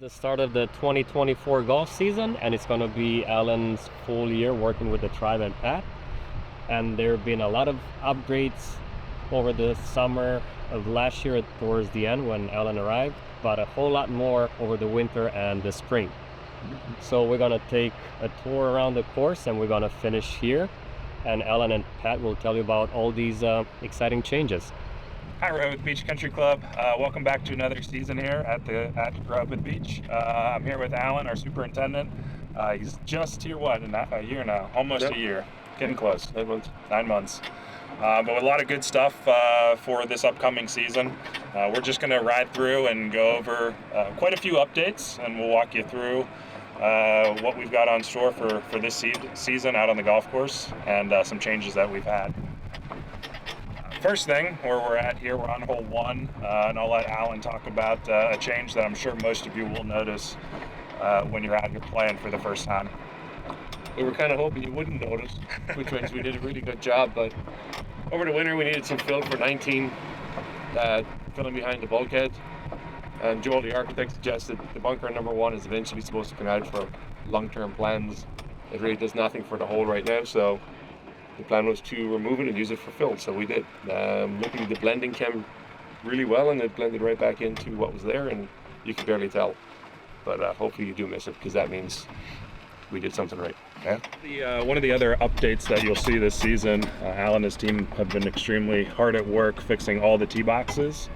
The start of the 2024 golf season, and it's going to be Alan's full year working with the tribe and Pat. And there have been a lot of upgrades over the summer of last year towards the end when Alan arrived, but a whole lot more over the winter and the spring. So we're going to take a tour around the course and we're going to finish here. And Alan and Pat will tell you about all these exciting changes. Hi, Rehoboth Beach Country Club. Welcome back to another season here at Rehoboth Beach. I'm here with Alan, our superintendent. He's just here, a year now? Almost Yep. A year. Getting close. 9 months. 9 months. But with a lot of good stuff for this upcoming season. We're just going to ride through and go over quite a few updates, and we'll walk you through what we've got on store for this season out on the golf course and some changes that we've had. First thing, where we're at here, we're on hole 1, and I'll let Alan talk about a change that I'm sure most of you will notice when you're out here playing for the first time. We were kind of hoping you wouldn't notice, which means we did a really good job, but over the winter we needed some fill for 19, filling behind the bulkhead, and Joel, the architect, suggested the bunker number 1 is eventually supposed to come out for long-term plans. It really does nothing for the hole right now, so the plan was to remove it and use it for fill, so we did. Luckily the blending came really well and it blended right back into what was there, and you could barely tell. But hopefully you do miss it, because that means we did something right. Yeah. One of the other updates that you'll see this season, Alan and his team have been extremely hard at work fixing all the tee boxes,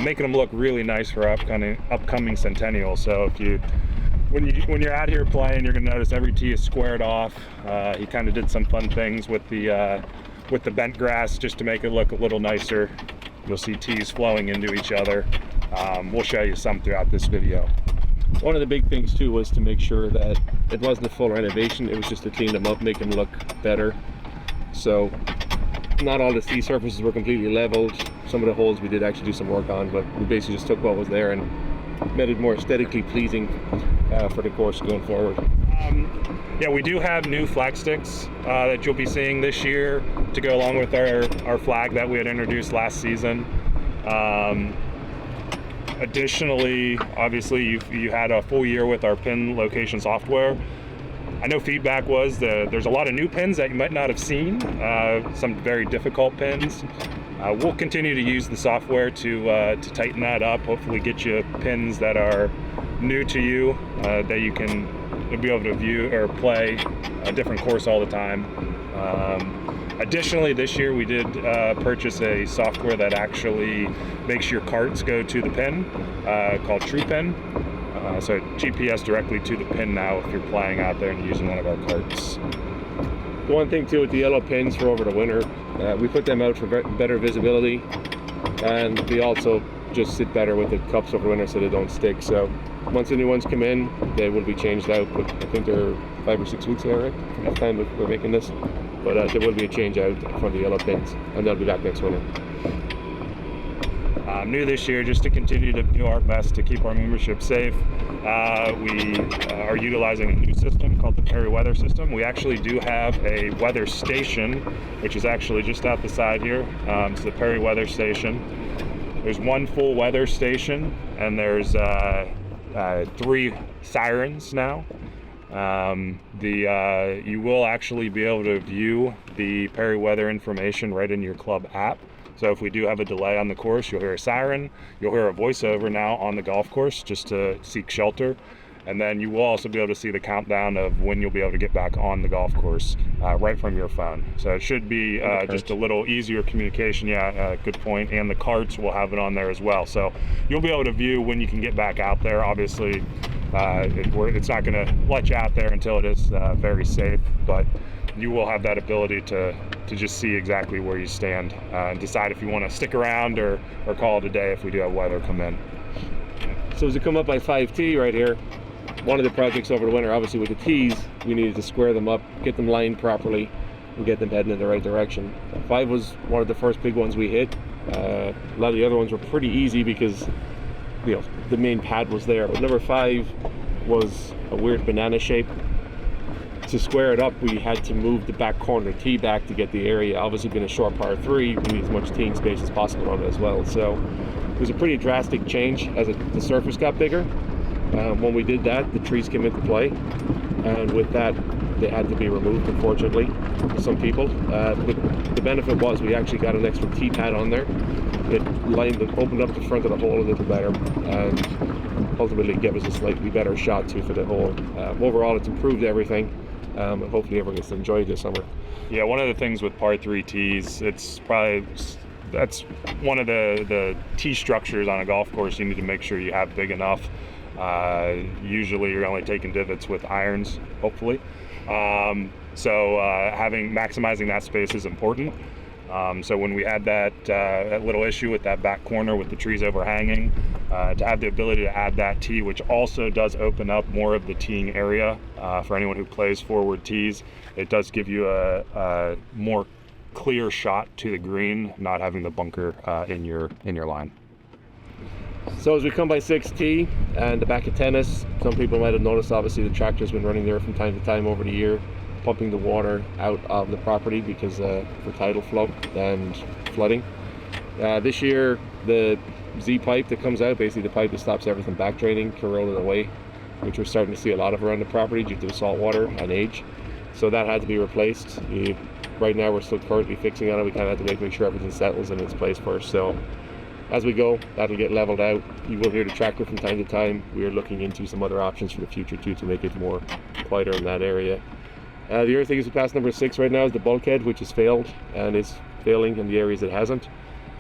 making them look really nice for upcoming Centennial. So when you're out here playing, you're going to notice every tee is squared off. He kind of did some fun things with the bent grass just to make it look a little nicer. You'll see tees flowing into each other. We'll show you some throughout this video. One of the big things too was to make sure that it wasn't a full renovation, it was just to clean them up, make them look better. So not all the tee surfaces were completely leveled. Some of the holes we did actually do some work on, but we basically just took what was there and made it more aesthetically pleasing for the course going forward. Yeah, we do have new flag sticks that you'll be seeing this year to go along with our flag that we had introduced last season. Additionally, obviously, you had a full year with our pin location software. I know feedback was that there's a lot of new pins that you might not have seen, some very difficult pins. We'll continue to use the software to tighten that up, hopefully get you pins that are new to you, that you'll be able to view or play a different course all the time. Additionally, this year we did purchase a software that actually makes your carts go to the pin, called TruePin. So GPS directly to the pin now if you're playing out there and using one of our carts. The one thing too with the yellow pins for over the winter, we put them out for better visibility, and they also just sit better with the cups over winter so they don't stick. So once the new ones come in, they will be changed out, but I think they're 5 or 6 weeks now, right? That time we're making this. But there will be a change out for the yellow pins, and they'll be back next winter. New this year, just to continue to do our best to keep our membership safe, we are utilizing a new system called the Perry Weather System. We actually do have a weather station, which is actually just out the side here. It's the Perry Weather Station. There's one full weather station, and there's 3 sirens now. You will actually be able to view the Perry weather information right in your club app. So if we do have a delay on the course, you'll hear a siren, you'll hear a voiceover now on the golf course just to seek shelter. And then you will also be able to see the countdown of when you'll be able to get back on the golf course right from your phone. So it should be just a little easier communication. Yeah, good point. And the carts will have it on there as well. So you'll be able to view when you can get back out there. Obviously, it's not going to let you out there until it is very safe, but you will have that ability to just see exactly where you stand and decide if you want to stick around or call it a day if we do have weather come in. So as we come up by 5T right here, one of the projects over the winter, obviously with the tees, we needed to square them up, get them lined properly, and get them heading in the right direction. 5 was one of the first big ones we hit. A lot of the other ones were pretty easy because the main pad was there, but number 5 was a weird banana shape. To square it up, we had to move the back corner tee back to get the area. Obviously being a short par 3, we need as much teeing space as possible on it as well. So it was a pretty drastic change as the surface got bigger. When we did that, the trees came into play, and with that, they had to be removed, unfortunately, for some people. But the benefit was we actually got an extra T-pad on there. It opened up the front of the hole a little better, and ultimately gave us a slightly better shot too for the hole. Overall, it's improved everything, and hopefully everyone gets to enjoy it this summer. Yeah, one of the things with par 3 tees, that's one of the tee structures on a golf course you need to make sure you have big enough. Usually you're only taking divots with irons, hopefully. Maximizing that space is important. So when we had that little issue with that back corner with the trees overhanging, to have the ability to add that tee, which also does open up more of the teeing area for anyone who plays forward tees, it does give you a more clear shot to the green, not having the bunker in your line. So as we come by 6T and the back of tennis, some people might have noticed obviously the tractor's been running there from time to time over the year, pumping the water out of the property because for tidal flow and flooding. This year the Z pipe that comes out, basically the pipe that stops everything back draining, corroded away, which we're starting to see a lot of around the property due to the salt water and age. So that had to be replaced. Right now we're still currently fixing on it. We kind of have to make sure everything settles in its place first. So as we go, that'll get leveled out. You will hear the tractor from time to time. We are looking into some other options for the future too to make it more quieter in that area. The other thing is we pass number 6 right now is the bulkhead, which has failed and is failing in the areas it hasn't.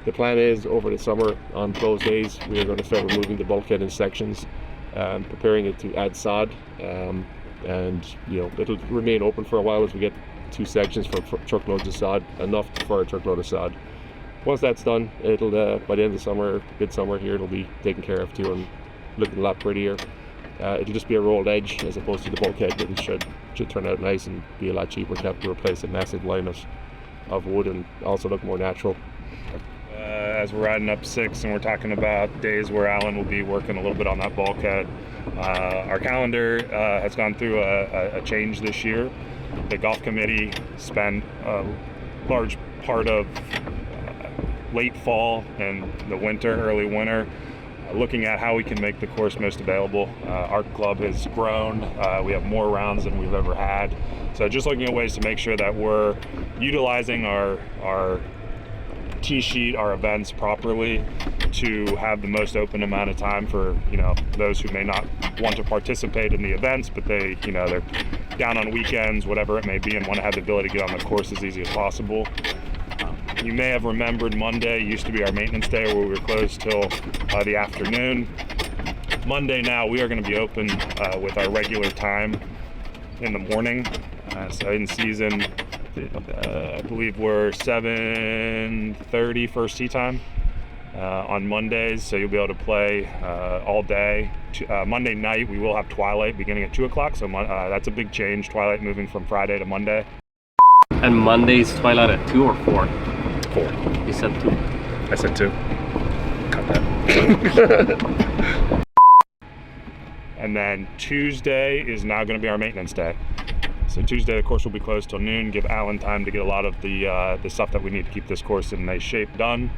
The plan is over the summer on closed days we are going to start removing the bulkhead in sections, preparing it to add sod, and it'll remain open for a while as we get 2 sections for truckloads of sod, enough for a truckload of sod. Once that's done, it'll by the end of the summer, midsummer here, it'll be taken care of too and looking a lot prettier. It'll just be a rolled edge as opposed to the bulkhead, but it should turn out nice and be a lot cheaper to have to replace a massive line of wood and also look more natural. As we're riding up 6 and we're talking about days where Alan will be working a little bit on that bulkhead, our calendar has gone through a change this year. The golf committee spent a large part of late fall and the winter, early winter, looking at how we can make the course most available. Our club has grown. We have more rounds than we've ever had. So just looking at ways to make sure that we're utilizing our tee sheet, our events properly to have the most open amount of time for those who may not want to participate in the events, but they're down on weekends, whatever it may be, and want to have the ability to get on the course as easy as possible. You may have remembered Monday used to be our maintenance day where we were closed till the afternoon. Monday now we are going to be open with our regular time in the morning. So in season, I believe we're 7:30 first tee time on Mondays. So you'll be able to play all day. Monday night we will have twilight beginning at 2 o'clock. So that's a big change. Twilight moving from Friday to Monday. And Monday's twilight at 2 or 4? 4. You said 2. I said 2. Cut that. And then Tuesday is now going to be our maintenance day. So Tuesday, the course will be closed till noon. Give Alan time to get a lot of the stuff that we need to keep this course in nice shape done.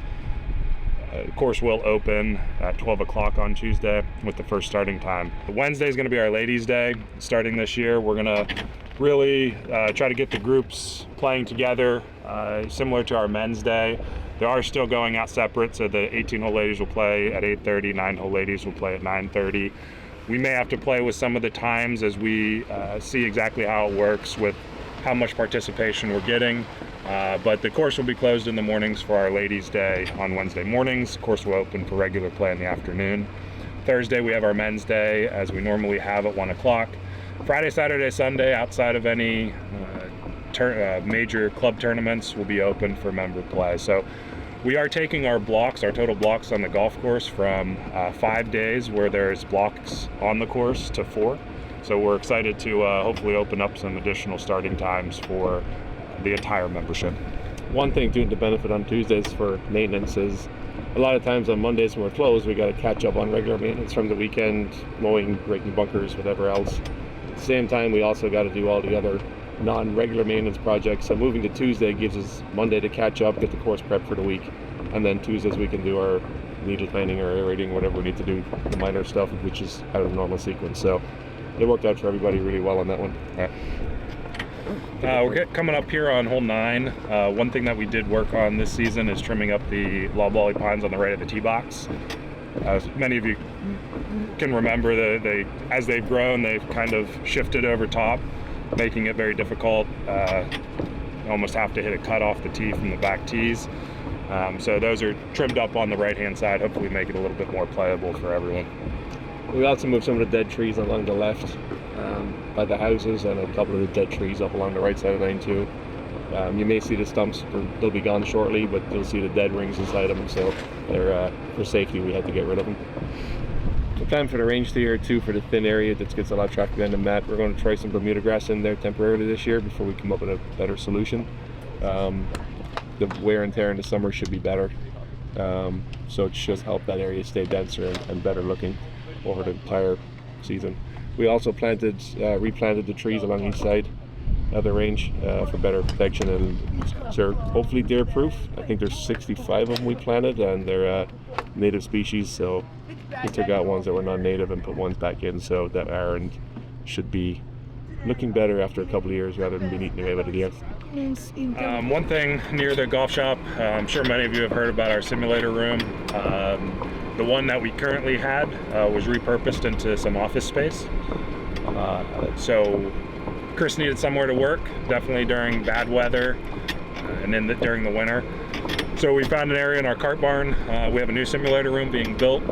The course will open at 12 o'clock on Tuesday with the first starting time. Wednesday is going to be our ladies' day starting this year. We're going to really try to get the groups playing together, similar to our men's day. They are still going out separate, so the 18-hole ladies will play at 8:30, 9-hole ladies will play at 9:30. We may have to play with some of the times as we see exactly how it works with how much participation we're getting. But the course will be closed in the mornings for our ladies' day on Wednesday mornings. The course will open for regular play in the afternoon. Thursday we have our men's day as we normally have at 1 o'clock. Friday, Saturday, Sunday, outside of any major club tournaments, will be open for member play. So we are taking our blocks, our total blocks on the golf course from 5 days where there's blocks on the course to 4. So we're excited to hopefully open up some additional starting times for the entire membership. One thing to benefit on Tuesdays for maintenance is a lot of times on Mondays when we're closed, we got to catch up on regular maintenance from the weekend, mowing, breaking bunkers, whatever else. At the same time, we also got to do all the other non-regular maintenance projects. So moving to Tuesday gives us Monday to catch up, get the course prep for the week, and then Tuesdays we can do our needle painting or aerating, whatever we need to do, the minor stuff, which is out of normal sequence. So it worked out for everybody really well on that one. We're coming up here on hole 9. One thing that we did work on this season is trimming up the loblolly pines on the right of the tee box. As many of you can remember, as they've grown, they've kind of shifted over top, making it very difficult. You almost have to hit a cut off the tee from the back tees. So those are trimmed up on the right-hand side, hopefully make it a little bit more playable for everyone. We also moved some of the dead trees along the left by the houses, and a couple of the dead trees up along the right side of 9 too. You may see the stumps, they'll be gone shortly, but you'll see the dead rings inside them, so they're, for safety, we had to get rid of them. The plan for the range here too, for the thin area that gets a lot of traffic behind the mat, we're going to try some Bermuda grass in there temporarily this year before we come up with a better solution. The wear and tear in the summer should be better, so it should help that area stay denser and better looking over the entire season. We also replanted the trees along each side of the range for better protection, and they're hopefully deer proof. I think there's 65 of them we planted, and they're native species, so we took out ones that were non-native and put ones back in, so that are and should be looking better after a couple of years rather than being eaten away by the deer. One thing near the golf shop, I'm sure many of you have heard about our simulator room. The one that we currently had was repurposed into some office space. So Chris needed somewhere to work, definitely during bad weather and then during the winter. So we found an area in our cart barn. We have a new simulator room being built.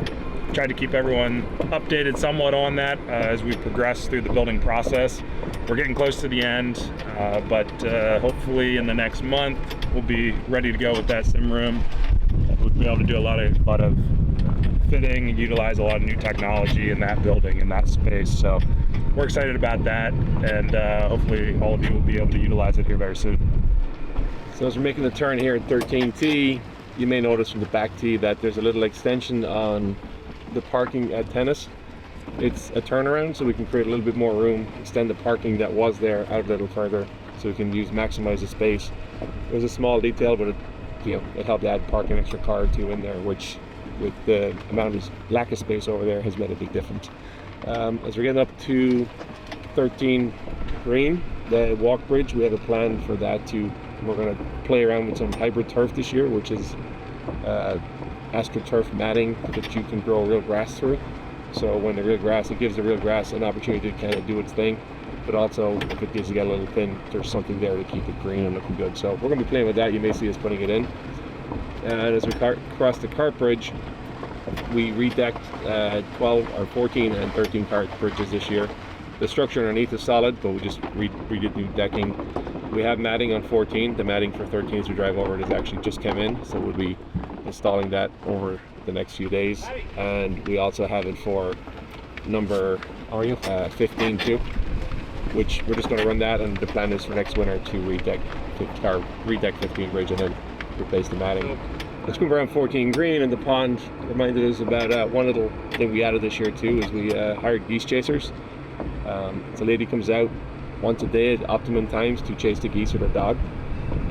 Tried to keep everyone updated somewhat on that as we progress through the building process. We're getting close to the end, but hopefully in the next month we'll be ready to go with that sim room. We'll be able to do a lot of fitting and utilize a lot of new technology in that building, in that space. So we're excited about that, and hopefully all of you will be able to utilize it here very soon. So as we're making the turn here at 13T, you may notice from the back tee that there's a little extension on the parking at tennis. It's a turnaround, so we can create a little bit more room, extend the parking that was there out a little further, so we can maximize the space. It was a small detail, but it helped add park an extra car or two in there, which with the amount of lack of space over there has made a big difference. As we're getting up to 13 green, the walk bridge, we have a plan for that too. We're going to play around with some hybrid turf this year, which is AstroTurf matting that you can grow real grass through. So when the real grass, it gives the real grass an opportunity to kind of do its thing, but also if it gets to get a little thin, there's something there to keep it green and looking good. So we're going to be playing with that. You may see us putting it in. And as we cross the cart bridge, we redecked 12 or 14 and 13 cart bridges this year. The structure underneath is solid, but we just redid new decking. We have matting on 14. The matting for 13 as we drive over it has actually just come in, so we'll be installing that over the next few days. And we also have it for number 15 too, which we're just going to run that, and the plan is for next winter to redeck 15 bridge and then replace the matting. Let's move around 14 green, and the pond reminded us about one little thing we added this year too, is we hired geese chasers. So a lady comes out once a day at optimum times to chase the geese with her dog.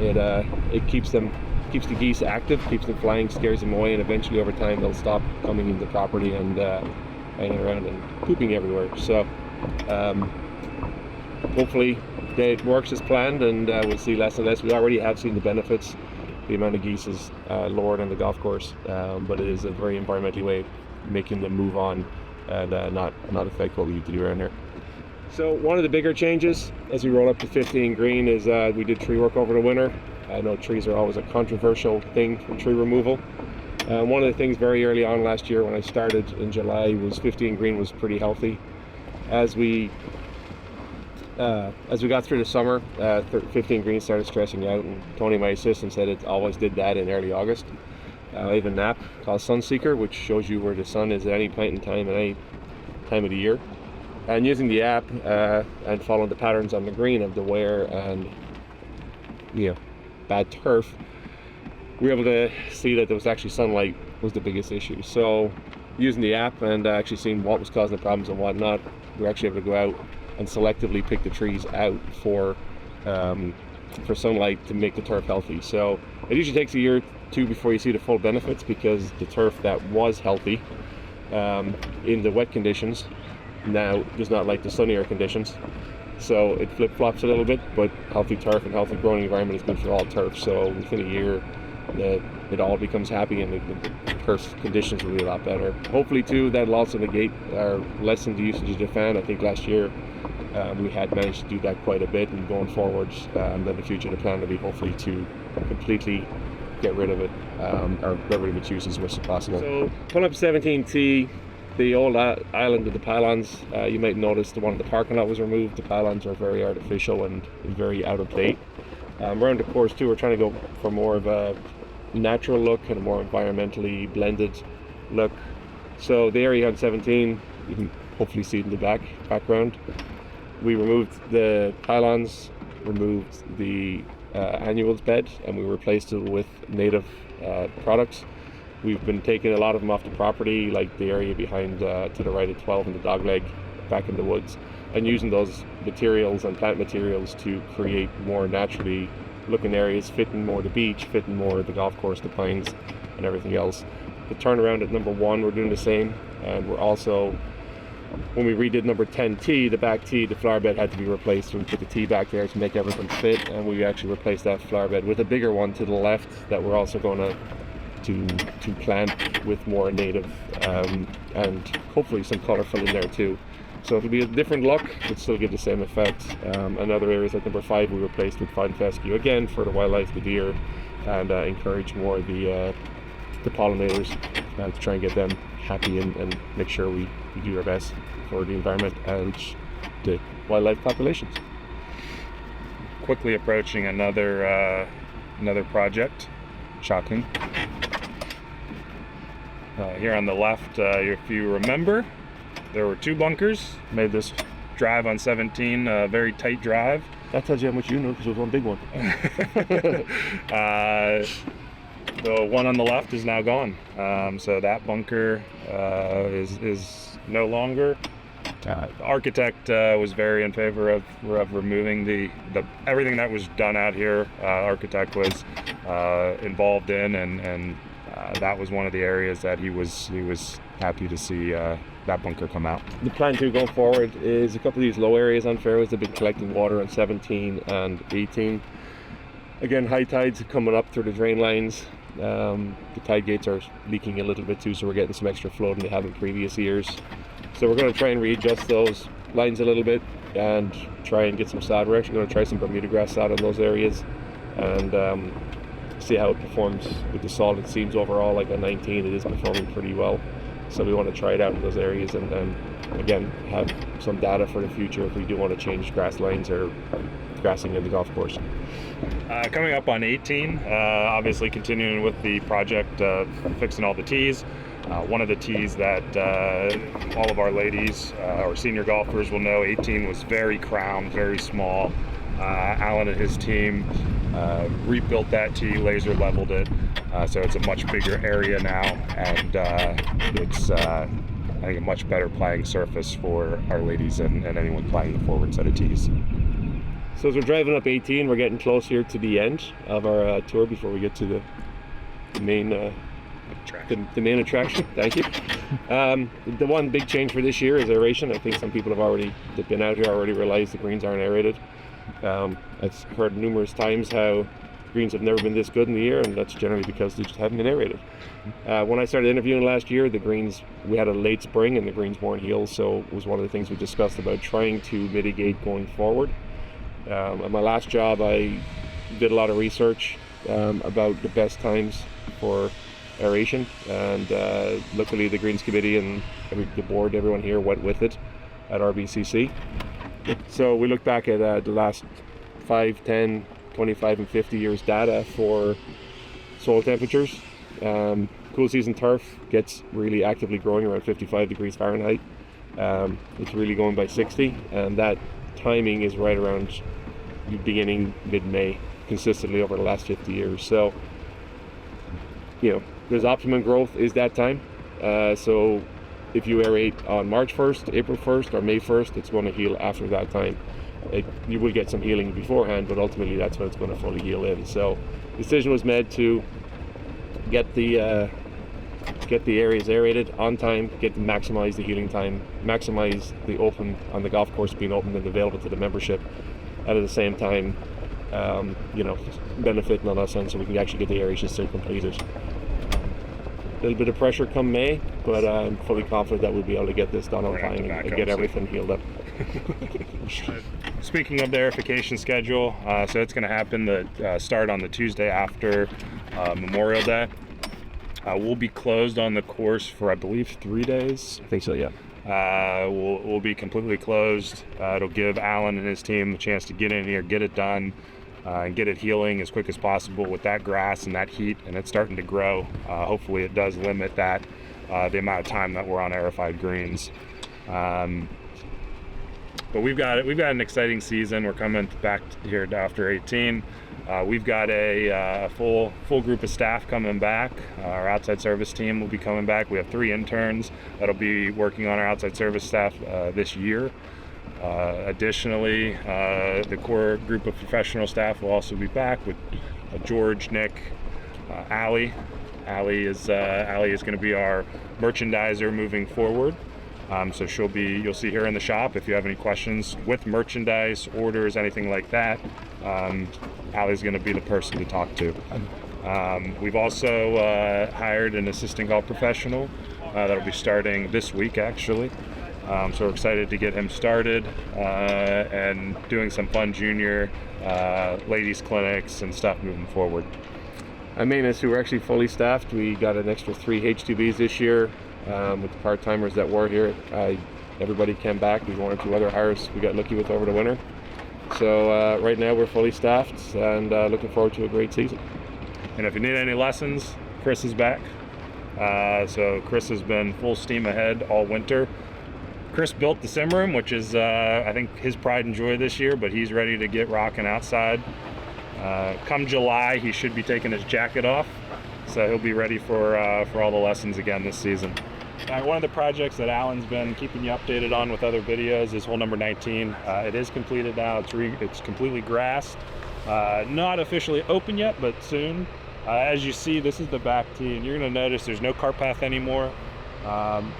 It keeps the geese active, keeps them flying, scares them away, and eventually over time they'll stop coming into the property and hanging around and pooping everywhere. So hopefully it works as planned, and we'll see less and less. We already have seen the benefits. The amount of geese is lowered on the golf course, but it is a very environmentally way of making them move on and not affect what we need to do around here. So one of the bigger changes as we roll up to 15 green is we did tree work over the winter. I know trees are always a controversial thing for tree removal. One of the things very early on last year when I started in July was 15 green was pretty healthy. As we got through the summer, 15 green started stressing out, and Tony, my assistant, said it always did that in early August. I have an app called Sunseeker, which shows you where the sun is at any point in time, at any time of the year. And using the app and following the patterns on the green of the wear and bad turf, we were able to see that there was actually sunlight was the biggest issue. So using the app and actually seeing what was causing the problems and whatnot, we were actually able to go out and selectively pick the trees out for sunlight to make the turf healthy. So it usually takes a year 2 before you see the full benefits, because the turf that was healthy in the wet conditions now does not like the sunnier conditions. So it flip-flops a little bit, but healthy turf and healthy growing environment is good for all turf. So within a year, it all becomes happy, and the turf conditions will be a lot better. Hopefully too, that'll also negate or lessen the usage of the fan. I think last year we had managed to do that quite a bit, and going forward, then the future, the plan will be hopefully to completely get rid of it, or get rid of its use as much as possible. So pull up 17T, the old island of the pylons, you might notice the one in the parking lot was removed. The pylons are very artificial and very out of date. Around the course too, we're trying to go for more of a natural look and a more environmentally blended look. So the area on 17, you can hopefully see it in the background. We removed the pylons, removed the annuals bed, and we replaced it with native products. We've been taking a lot of them off the property, like the area behind to the right of 12 and the dogleg back in the woods, and using those materials and plant materials to create more naturally looking areas, fitting more the beach, fitting more the golf course, the pines, and everything else. The turnaround at number 1, we're doing the same, and we're also, when we redid number 10T, the back tee, the flower bed had to be replaced. We put the tee back there to make everything fit, and we actually replaced that flower bed with a bigger one to the left that we're also going to plant with more native and hopefully some color fill in there too. So it'll be a different look, but still give the same effect. And other areas like number 5, we replaced with fine fescue again for the wildlife, the deer, and encourage more the pollinators to try and get them happy and make sure we do our best for the environment and the wildlife populations. Quickly approaching another project. Shocking. Here on the left, if you remember, there were 2 bunkers. Made this drive on 17 a very tight drive. That tells you how much you know, because it was one big one. The one on the left is now gone. So that bunker is no longer. The architect was very in favor of removing the everything that was done out here. Architect was involved in, and that was one of the areas that he was happy to see that bunker come out. The plan too going forward is a couple of these low areas on fairways have been collecting water on 17 and 18. Again, high tides are coming up through the drain lines. The tide gates are leaking a little bit too, so we're getting some extra flow than they have in previous years. So we're going to try and readjust those lines a little bit and try and get some sod. We're actually going to try some Bermuda grass sod in those areas and see how it performs with the salt. It seems overall like on 19 it is performing pretty well. So we want to try it out in those areas and again have some data for the future if we do want to change grass lines or grassing in the golf course. Coming up on 18, obviously continuing with the project fixing all the tees. One of the tees that all of our ladies or senior golfers will know, 18 was very crowned, very small. Alan and his team rebuilt that tee, laser leveled it, so it's a much bigger area now, and it's I think a much better playing surface for our ladies and anyone playing the forward set of tees. So as we're driving up 18, we're getting close here to the end of our tour before we get to the main the main attraction. Thank you. The one big change for this year is aeration. I think some people that been out here already realized the greens aren't aerated. I've heard numerous times how greens have never been this good in the year, and that's generally because they just haven't been aerated. When I started interviewing last year, the greens, we had a late spring and the greens weren't healed, so it was one of the things we discussed about trying to mitigate going forward. At my last job, I did a lot of research about the best times for aeration, and luckily the Greens Committee and the board, everyone here went with it at RBCC. So we look back at the last 5, 10, 25 and 50 years data for soil temperatures. Cool season turf gets really actively growing around 55 degrees Fahrenheit. It's really going by 60, and that timing is right around beginning mid-May consistently over the last 50 years. So, you know, there's optimum growth is that time. So if you aerate on March 1st, April 1st, or May 1st, it's going to heal after that time. You will get some healing beforehand, but ultimately that's when it's going to fully heal in. So the decision was made to get the areas aerated on time, maximize the heating time, maximize the open on the golf course being open and available to the membership, and at the same time, benefiting on us end so we can actually get the areas just still completed. A little bit of pressure come May, but I'm fully confident that we'll be able to get this done on time and get everything healed up. Speaking of the aerification schedule, so it's going to happen the start on the Tuesday after Memorial Day. We'll be closed on the course for, I believe, 3 days. I think so, yeah. We'll be completely closed. It'll give Alan and his team a chance to get in here, get it done, and get it healing as quick as possible with that grass and that heat, and it's starting to grow. Hopefully it does limit that, the amount of time that we're on aerified greens. But we've got an exciting season. We're coming back here after 18. We've got a full group of staff coming back. Our outside service team will be coming back. We have 3 interns that'll be working on our outside service staff this year. Additionally, the core group of professional staff will also be back with George, Nick, Allie. Allie is going to be our merchandiser moving forward. So you'll see her in the shop. If you have any questions with merchandise, orders, anything like that, Allie's going to be the person to talk to. We've also hired an assistant golf professional that'll be starting this week, actually. So we're excited to get him started and doing some fun junior ladies clinics and stuff moving forward. I mean, so we're actually fully staffed. We got an extra 3 HTBs this year. With the part-timers that were here, everybody came back. There's 1 or 2 other hires we got lucky with over the winter. So right now we're fully staffed and looking forward to a great season. And if you need any lessons, Chris is back. So Chris has been full steam ahead all winter. Chris built the sim room, which is I think his pride and joy this year, but he's ready to get rocking outside. Come July, he should be taking his jacket off, so he'll be ready for all the lessons again this season. One of the projects that Alan's been keeping you updated on with other videos is hole number 19. It is completed now. It's completely grassed. Not officially open yet, but soon. As you see, this is the back tee, and you're going to notice there's no cart path anymore.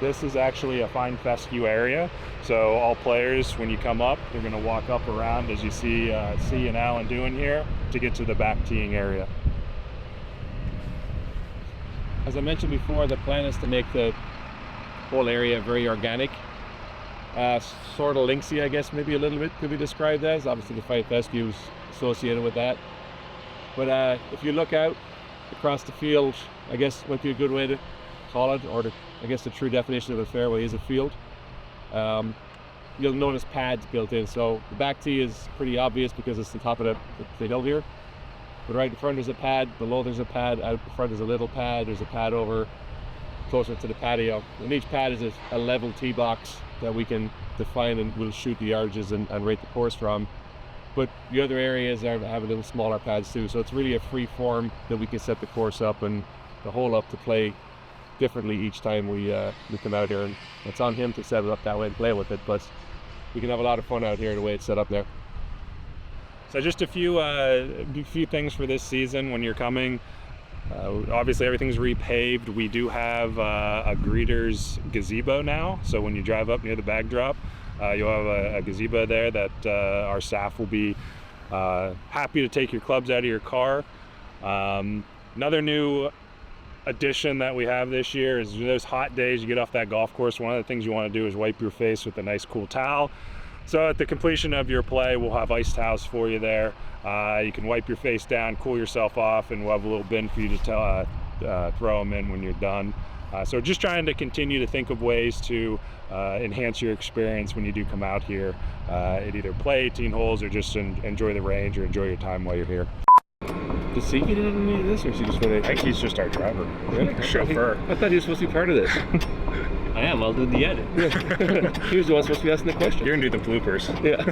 This is actually a fine fescue area, so all players, when you come up, they're going to walk up around, as you see and Alan doing here, to get to the back teeing area. As I mentioned before, the plan is to make the whole area very organic, sort of linksy, I guess, maybe a little bit could be described as. Obviously the fine fescue is associated with that, but if you look out across the field, I guess might be a good way to call it, or I guess the true definition of a fairway is a field. You'll notice pads built in, so the back tee is pretty obvious because it's the top of the hill here. But right in front there's a pad, below there's a pad, out in front there's a little pad, there's a pad over closer to the patio. And each pad is a level tee box that we can define and we'll shoot the yardages and rate the course from. But the other areas have a little smaller pads too, so it's really a free form that we can set the course up and the hole up to play differently each time we come out here, and it's on him to set it up that way and play with it, but we can have a lot of fun out here the way it's set up there. So just a few things for this season when you're coming. Obviously everything's repaved. We do have a greeter's gazebo now, so when you drive up near the bag drop, you'll have a gazebo there that our staff will be happy to take your clubs out of your car. Another new addition that we have this year is those hot days you get off that golf course, one of the things you want to do is wipe your face with a nice cool towel. So at the completion of your play, we'll have ice towels for you there. You can wipe your face down, cool yourself off, and we'll have a little bin for you to throw them in when you're done. So just trying to continue to think of ways to enhance your experience when you do come out here and either play 18 holes or just enjoy the range or enjoy your time while you're here. Does he get in any of this, or is he just going to? I think he's just our driver. Really? Chauffeur. I thought he was supposed to be part of this. I am. I'll do the edit. He was the one supposed to be asking the question. You're gonna do the bloopers. Yeah.